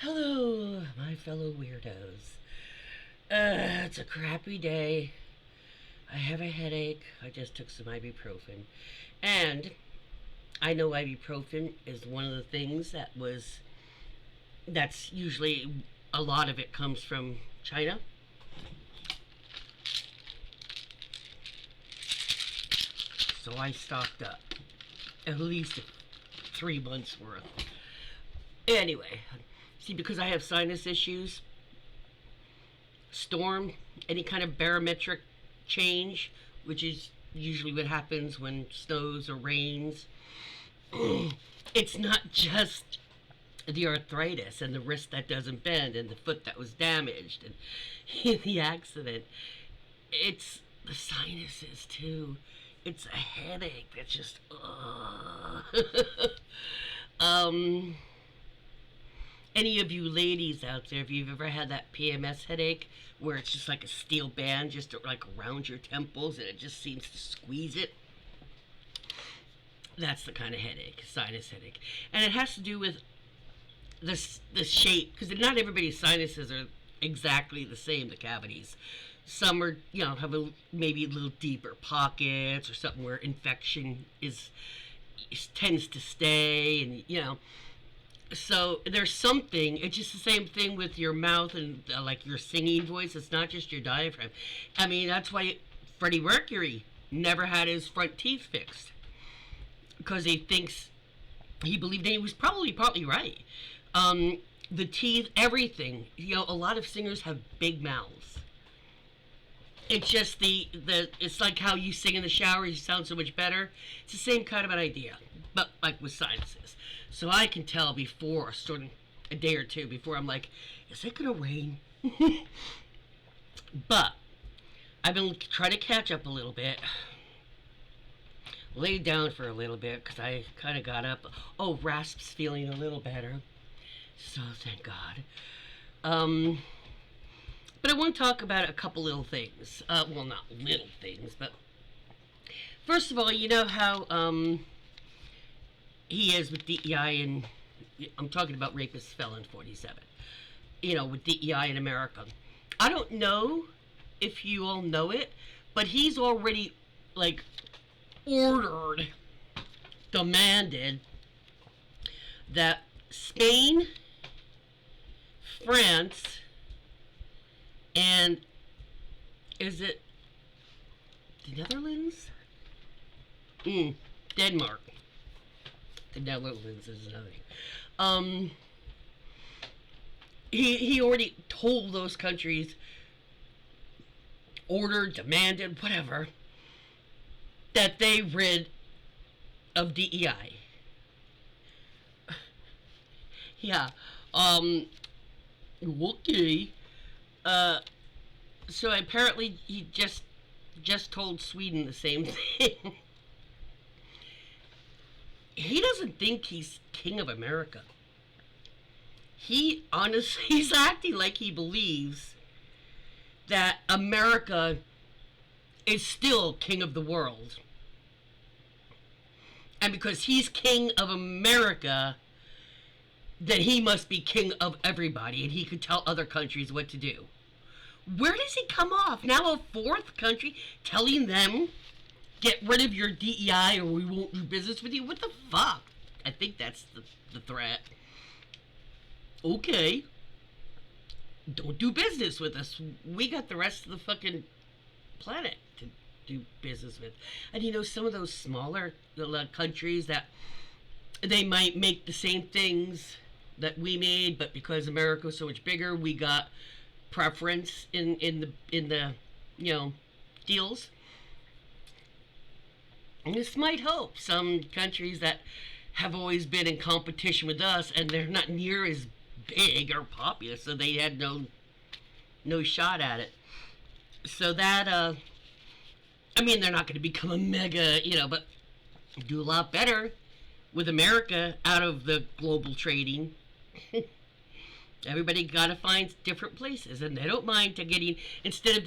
Hello, my fellow weirdos. It's a crappy day. I have a headache. I just took some ibuprofen. And I know ibuprofen is one of the things that's usually a lot of it comes from China. So I stocked up at least 3 months worth. Anyway, see, because I have sinus issues, storm, any kind of barometric change, which is usually what happens when snows or rains, it's not just the arthritis and the wrist that doesn't bend and the foot that was damaged and the accident. It's the sinuses too. It's a headache that's just um any of you ladies out there, if you've ever had that PMS headache where it's just like a steel band just like around your temples and it just seems to squeeze it, that's the kind of headache, sinus headache. And it has to do with the shape, because not everybody's sinuses are exactly the same, the cavities. Some are, have maybe a little deeper pockets or something where infection tends to stay, and so there's something. It's just the same thing with your mouth and like your singing voice. It's not just your diaphragm. I mean, that's why Freddie Mercury never had his front teeth fixed, because he believed, and he was probably partly right. The teeth, everything. A lot of singers have big mouths. It's just it's like how you sing in the shower, you sound so much better. It's the same kind of an idea, but like with sinuses. So I can tell before, starting a day or two before, I'm like, is it gonna rain? But I've been trying to catch up a little bit. Laid down for a little bit because I kind of got up. Oh, Rasp's feeling a little better, so thank God. But I want to talk about a couple little things. Well, not little things, but first of all, you know how he is with DEI, and I'm talking about rapist felon 47. With DEI in America. I don't know if you all know it, but he's already ordered, demanded that Spain, France, and is it the Netherlands? Denmark. The Netherlands is another thing. He already told those countries, ordered, demanded, whatever, that they rid of DEI. Yeah. Okay. So apparently he just told Sweden the same thing. He doesn't think he's king of America. He's acting like he believes that America is still king of the world. And because he's king of America, then he must be king of everybody, and he could tell other countries what to do. Where does he come off? Now a fourth country telling them, get rid of your DEI or we won't do business with you? What the fuck? I think that's the threat. Okay. Don't do business with us. We got the rest of the fucking planet to do business with. And some of those smaller countries that they might make the same things that we made, but because America was so much bigger, we got preference in the deals. And this might help some countries that have always been in competition with us, and they're not near as big or populous, so they had no shot at it. So that they're not going to become a mega, but do a lot better with America out of the global trading. Everybody got to find different places, and they don't mind getting instead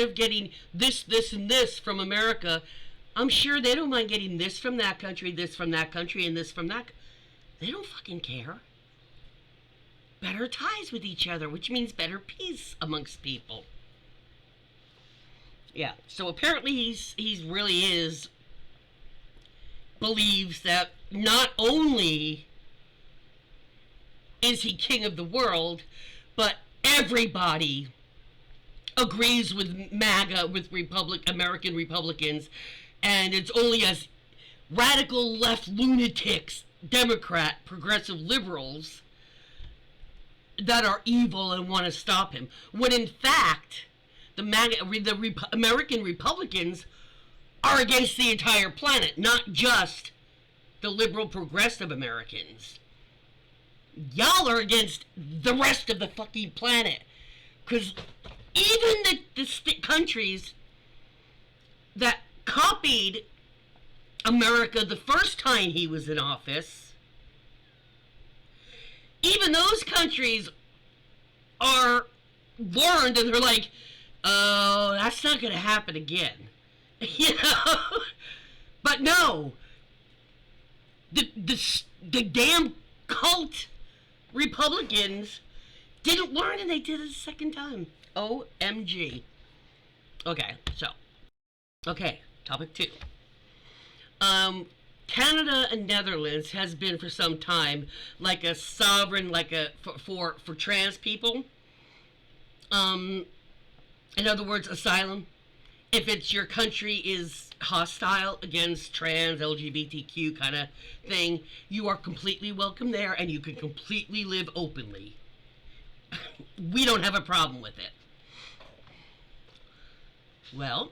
of getting this, and this from America. I'm sure they don't mind getting this from that country, and this from that. They don't fucking care. better ties with each other, which means better peace amongst people. Yeah. So apparently he's really is believes that not only is he king of the world, but everybody agrees with MAGA, with American Republicans, and it's only as radical left lunatics, Democrat, progressive liberals that are evil and want to stop him. When in fact, American Republicans are against the entire planet, not just the liberal progressive Americans. Y'all are against the rest of the fucking planet. Because even the countries that copied America the first time he was in office, even those countries are learned and they're like, oh, that's not going to happen again. You know? But no. The damn cult Republicans didn't learn and they did it a second time. OMG. Okay, topic 2. Canada and Netherlands has been for some time like a sovereign, like a for trans people. In other words, asylum. If it's your country is hostile against trans, LGBTQ kind of thing, you are completely welcome there and you can completely live openly. We don't have a problem with it. Well,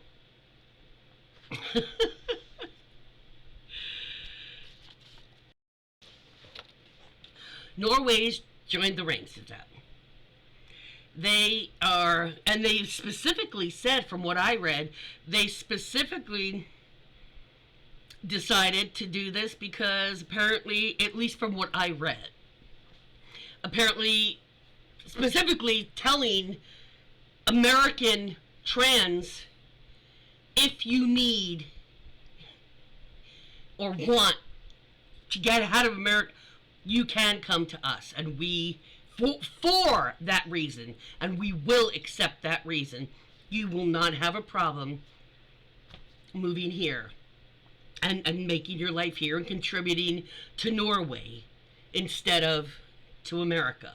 Norway's joined the ranks of that. They are, and they specifically said, from what I read, they specifically decided to do this because apparently, at least from what I read, apparently, specifically telling American trans, if you need or want to get out of America, you can come to us, and we, for that reason, and we will accept that reason, you will not have a problem moving here and making your life here and contributing to Norway instead of to America.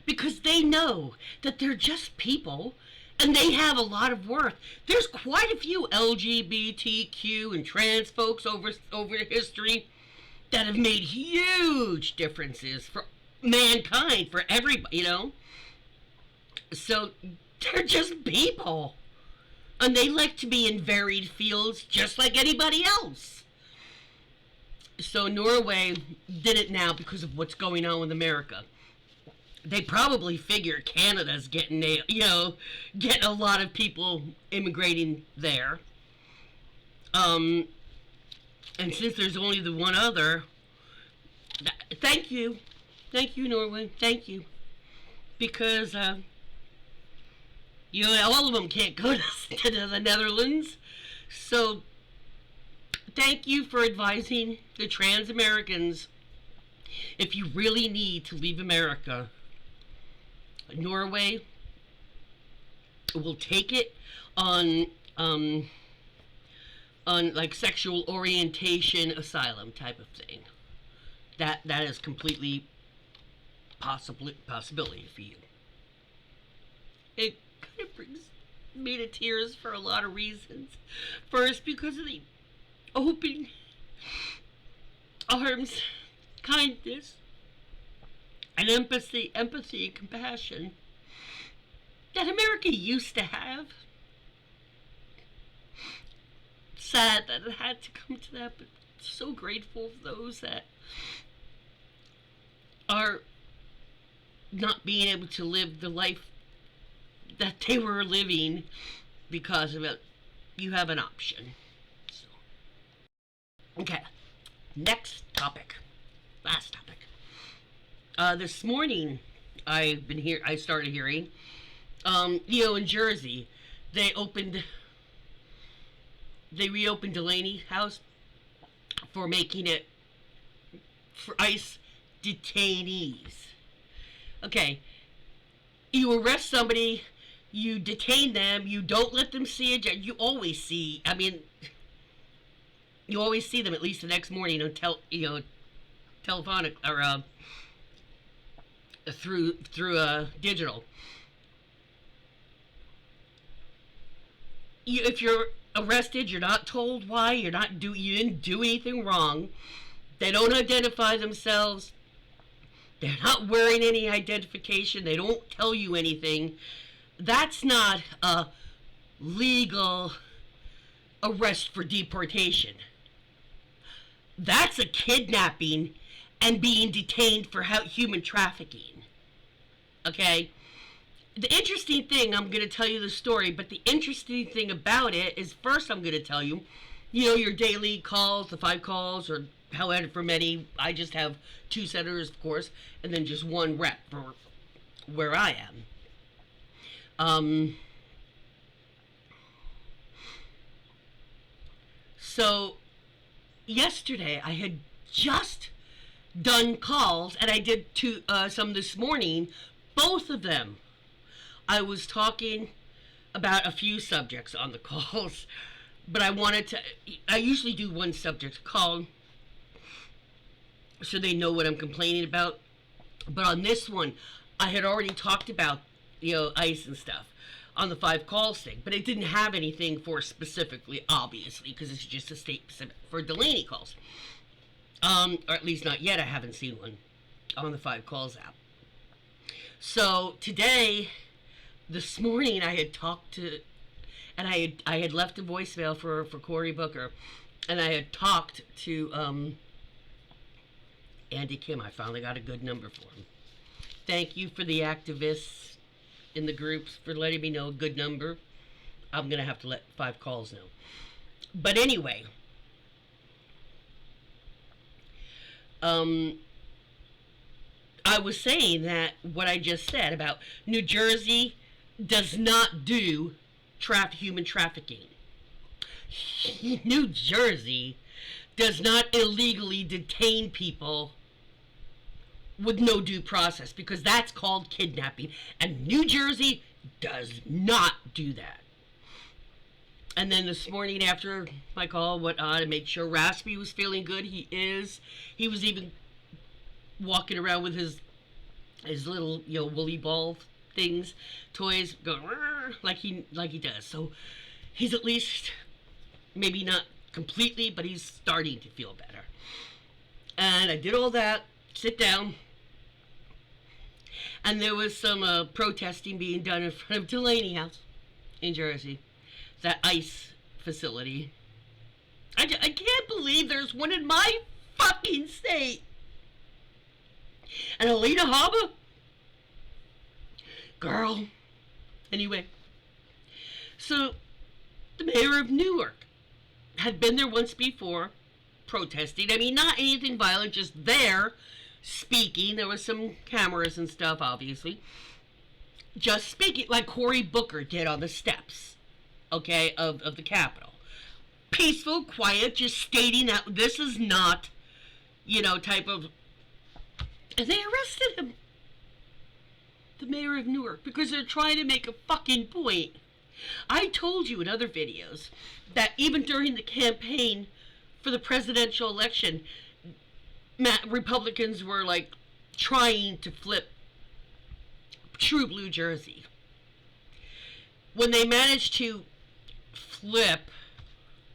Because they know that they're just people and they have a lot of worth. There's quite a few LGBTQ and trans folks over history that have made huge differences for mankind, for everybody, you know? So they're just people. And they like to be in varied fields just like anybody else. So Norway did it now because of what's going on with America. They probably figure Canada's getting getting a lot of people immigrating there. And since there's only the one other, thank you, Norway, thank you, because all of them can't go to the Netherlands, so thank you for advising the trans Americans. If you really need to leave America, Norway will take it on like sexual orientation asylum type of thing. That is completely possibility for you. It kind of brings me to tears for a lot of reasons. First, because of the open arms, kindness, and empathy and compassion that America used to have. Sad that it had to come to that, but so grateful for those that are not being able to live the life that they were living because of it. You have an option. So. Okay, next topic. Last topic. This morning, I started hearing, in Jersey, they reopened Delaney House for making it for ICE detainees. Okay, you arrest somebody, you detain them, you don't let them see a judge. You always see, I mean, you always see them at least the next morning until, telephonic or through digital. If you're arrested, you're not told why. You didn't do anything wrong. They don't identify themselves. They're not wearing any identification. They don't tell you anything. That's not a legal arrest for deportation. That's a kidnapping and being detained for human trafficking. Okay? The interesting thing, I'm going to tell you the story, but the interesting thing about it is, first I'm going to tell you, your daily calls, the 5 calls, or however many. I just have 2 senators, of course, and then just 1 rep for where I am. So yesterday I had just done calls, and I did some this morning. Both of them, I was talking about a few subjects on the calls, but I usually do 1 subject call so they know what I'm complaining about. But on this one, I had already talked about, ICE and stuff on the 5 calls thing, but it didn't have anything for specifically, obviously, because it's just a state specific for Delaney calls. Or at least not yet. I haven't seen one on the 5 calls app. So today, this morning, I had talked to, and I had left a voicemail for Cory Booker, and I had talked to Andy Kim. I finally got a good number for him. Thank you for the activists in the groups for letting me know a good number. I'm going to have to let 5 calls know. But anyway, I was saying that what I just said about New Jersey does not do human trafficking. New Jersey does not illegally detain people with no due process, because that's called kidnapping, and New Jersey does not do that. And then this morning after my call, went on to make sure Raspy was feeling good. He is. He was even walking around with his little woolly ball things, toys, going like he does. So he's at least, maybe not completely, but he's starting to feel better. And I did all that, sit down, and there was some protesting being done in front of Delaney House in Jersey, that ICE facility. I can't believe there's one in my fucking state. And Alina Haba? Girl. Anyway. So, the mayor of Newark had been there once before, protesting. I mean, not anything violent, just there, speaking. There was some cameras and stuff, obviously. Just speaking, like Cory Booker did on the steps, okay, of the Capitol. Peaceful, quiet, just stating that this is not, type of... And they arrested him, the mayor of Newark, because they're trying to make a fucking point. I told you in other videos that even during the campaign for the presidential election, Republicans were like trying to flip true blue Jersey. When they managed to flip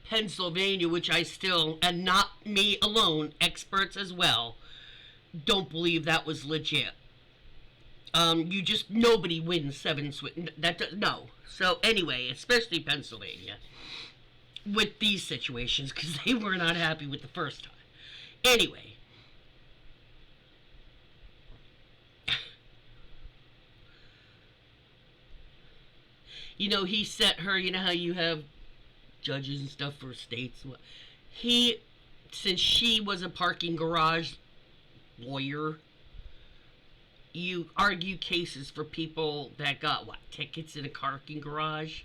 Pennsylvania, which I still, and not me alone, experts as well, don't believe that was legit. Nobody wins 7 no. So anyway, especially Pennsylvania, with these situations, because they were not happy with the first time. Anyway. He set her, how you have judges and stuff for states. Since she was a parking garage lawyer, you argue cases for people that got, tickets in a parking garage.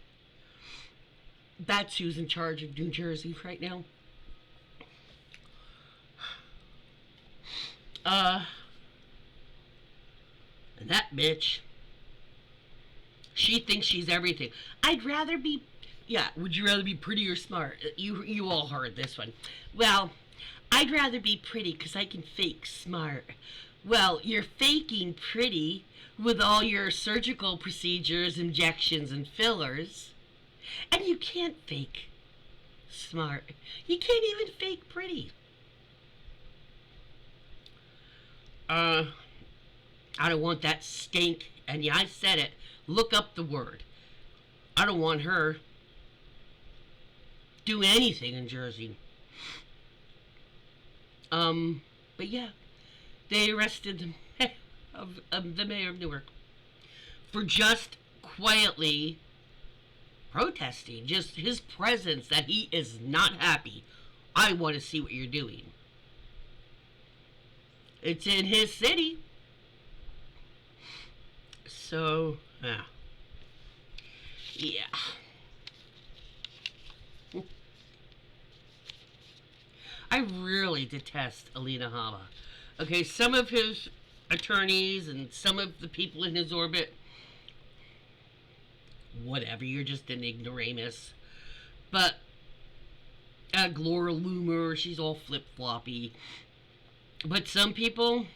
That's who's in charge of New Jersey right now. And that bitch, she thinks she's everything. I'd rather be, yeah, would you rather be pretty or smart? You all heard this one. Well, I'd rather be pretty because I can fake smart. Well, you're faking pretty with all your surgical procedures, injections, and fillers. And you can't fake smart. You can't even fake pretty. I don't want that stink. And yeah, I said it. Look up the word. I don't want her doing anything in Jersey. But yeah, they arrested the mayor of Newark for just quietly protesting, just his presence, that he is not happy. I want to see what you're doing. It's in his city. So, yeah. I really detest Alina. Okay, some of his attorneys and some of the people in his orbit, whatever, you're just an ignoramus. But Gloria Loomer, she's all flip-floppy. But some people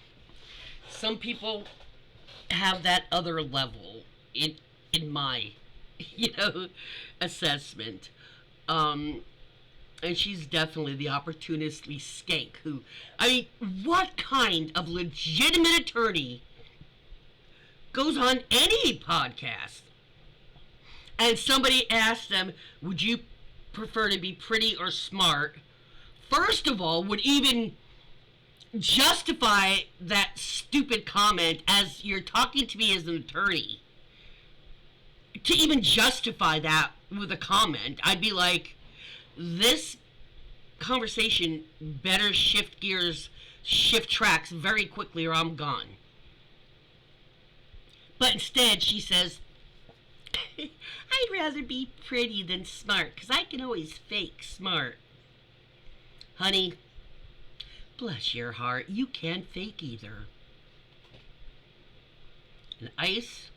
have that other level in my, assessment. And she's definitely the opportunistly skank who, I mean, what kind of legitimate attorney goes on any podcast and somebody asks them, would you prefer to be pretty or smart? First of all, would even justify that stupid comment as you're talking to me as an attorney. To even justify that with a comment, I'd be like, this conversation better shift gears, shift tracks very quickly or I'm gone. But instead she says, I'd rather be pretty than smart because I can always fake smart. Honey, bless your heart, you can't fake either. And ice,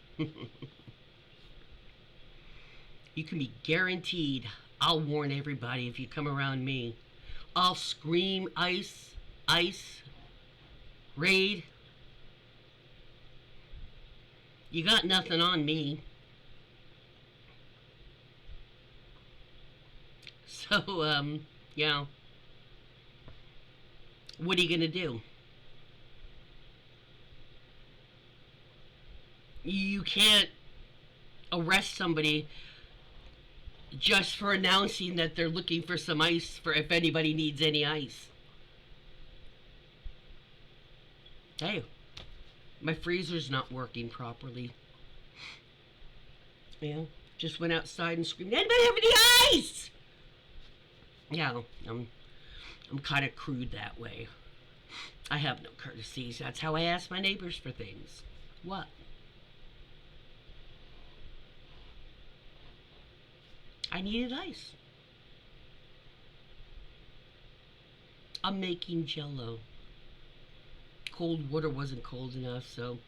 you can be guaranteed I'll warn everybody if you come around me. I'll scream ice, ice, raid. You got nothing on me. So, yeah. What are you gonna do? You can't arrest somebody just for announcing that they're looking for some ice for if anybody needs any ice. Hey, my freezer's not working properly. Yeah, just went outside and screamed, anybody have any ice? Yeah, I'm kind of crude that way. I have no courtesies. That's how I ask my neighbors for things. What? I needed ice. I'm making Jell-O. Cold water wasn't cold enough, so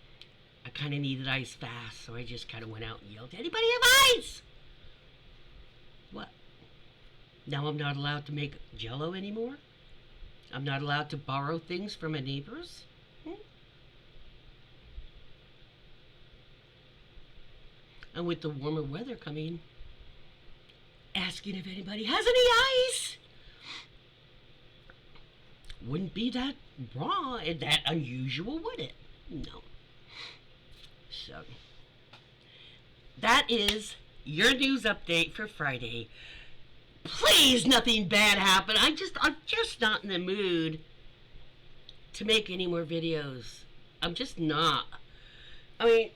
I kind of needed ice fast, so I just kind of went out and yelled, anybody have ice? What? Now I'm not allowed to make Jell-O anymore? I'm not allowed to borrow things from my neighbors? And with the warmer weather coming, asking if anybody has any ice wouldn't be that wrong and that unusual, would it? No. So, that is your news update for Friday. Please, nothing bad happen. I'm just not in the mood to make any more videos. I'm just not. I mean,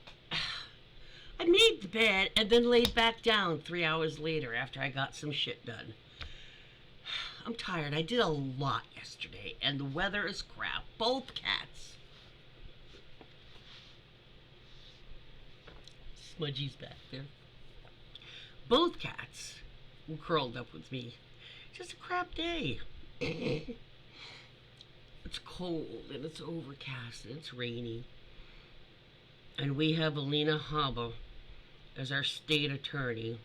I made the bed and then laid back down 3 hours later after I got some shit done. I'm tired. I did a lot yesterday and the weather is crap. Both cats. Smudgy's back there. Both cats were curled up with me. Just a crap day. It's cold and it's overcast and it's rainy. And we have Alina as our state attorney.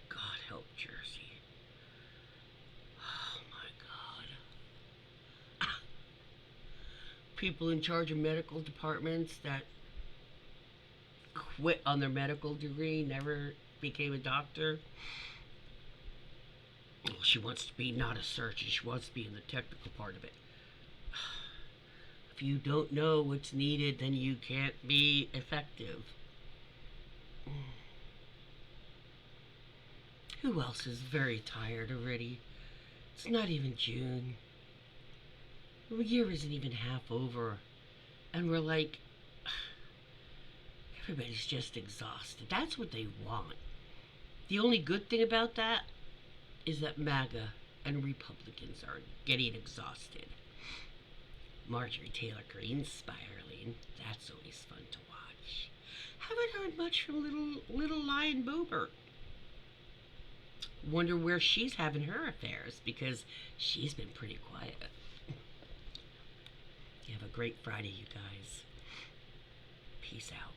God help Jersey. Oh my God. People in charge of medical departments that quit on their medical degree, never became a doctor. Well, she wants to be not a surgeon, she wants to be in the technical part of it. If you don't know what's needed, then you can't be effective. Who else is very tired already? It's not even June. The year isn't even half over. And we're like, everybody's just exhausted. That's what they want. The only good thing about that is that MAGA and Republicans are getting exhausted. Marjorie Taylor Greene's spiraling. That's always fun to watch. Haven't heard much from little Lion Boebert. Wonder where she's having her affairs, because she's been pretty quiet. You have a great Friday, you guys. Peace out.